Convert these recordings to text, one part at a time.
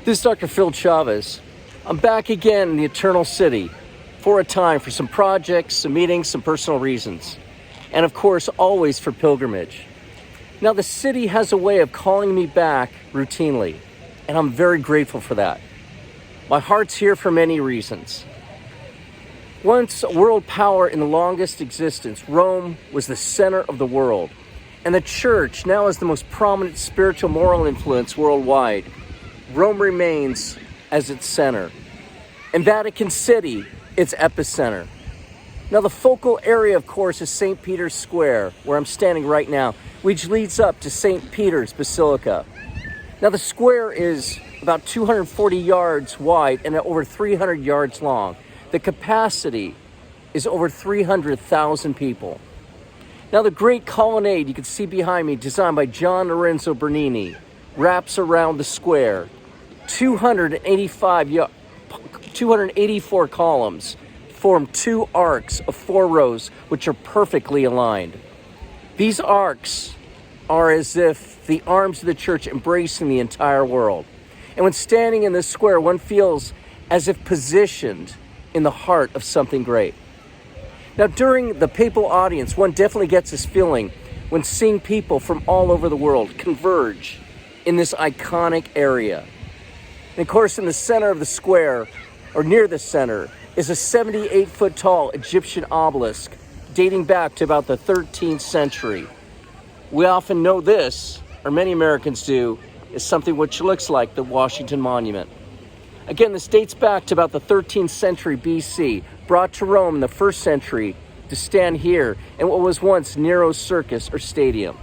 This is Dr. Phil Chavez. I'm back again in the Eternal City for a time for some projects, some meetings, some personal reasons, and of course, always for pilgrimage. Now, the city has a way of calling me back routinely, and I'm very grateful for that. My heart's here for many reasons. Once a world power in the longest existence, Rome was the center of the world, and the church now is the most prominent spiritual moral influence worldwide. Rome remains as its center, and Vatican City, its epicenter. Now, the focal area, of course, is St. Peter's Square, where I'm standing right now, which leads up to St. Peter's Basilica. Now, the square is about 240 yards wide and over 300 yards long. The capacity is over 300,000 people. Now, the great colonnade you can see behind me, designed by John Lorenzo Bernini, wraps around the square. 284 columns form two arcs of 4 rows, which are perfectly aligned. These arcs are as if the arms of the church embracing the entire world. And when standing in this square, one feels as if positioned in the heart of something great. Now, during the papal audience, one definitely gets this feeling when seeing people from all over the world converge in this iconic area. And of course, in the center of the square, or near the center, is a 78-foot tall Egyptian obelisk dating back to about the 13th century. We often know this, or many Americans do, is something which looks like the Washington Monument. Again, this dates back to about the 13th century BC, brought to Rome in the 1st century to stand here in what was once Nero's Circus or Stadium.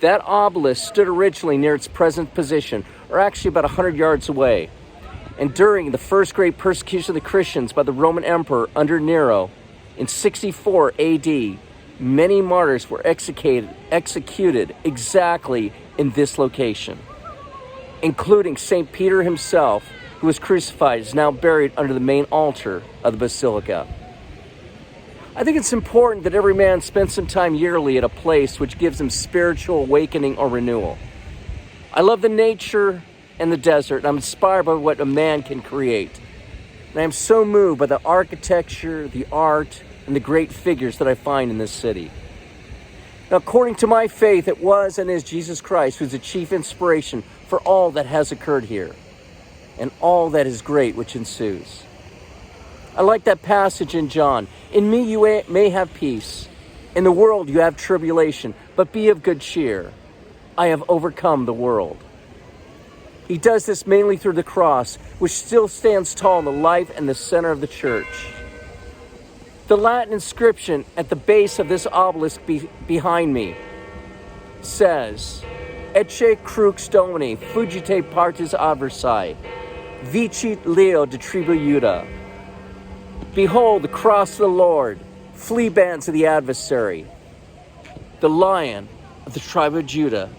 That obelisk stood originally near its present position, or actually about 100 yards away. And during the first great persecution of the Christians by the Roman Emperor under Nero, in 64 AD, many martyrs were executed exactly in this location, including St. Peter himself, who was crucified, is now buried under the main altar of the Basilica. I think it's important that every man spend some time yearly at a place which gives him spiritual awakening or renewal. I love the nature and the desert, and I'm inspired by what a man can create. And I am so moved by the architecture, the art, and the great figures that I find in this city. Now, according to my faith, it was and is Jesus Christ who's the chief inspiration for all that has occurred here, and all that is great which ensues. I like that passage in John. In me you may have peace. In the world you have tribulation, but be of good cheer. I have overcome the world. He does this mainly through the cross, which still stands tall in the life and the center of the church. The Latin inscription at the base of this obelisk behind me says, Ecce crux Domini, fugite partis adversae, vicit Leo de tribu Juda. Behold the cross of the Lord, flee bands of the adversary. The Lion of the tribe of Judah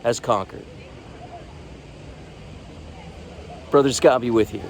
has conquered. Brothers, God be with you.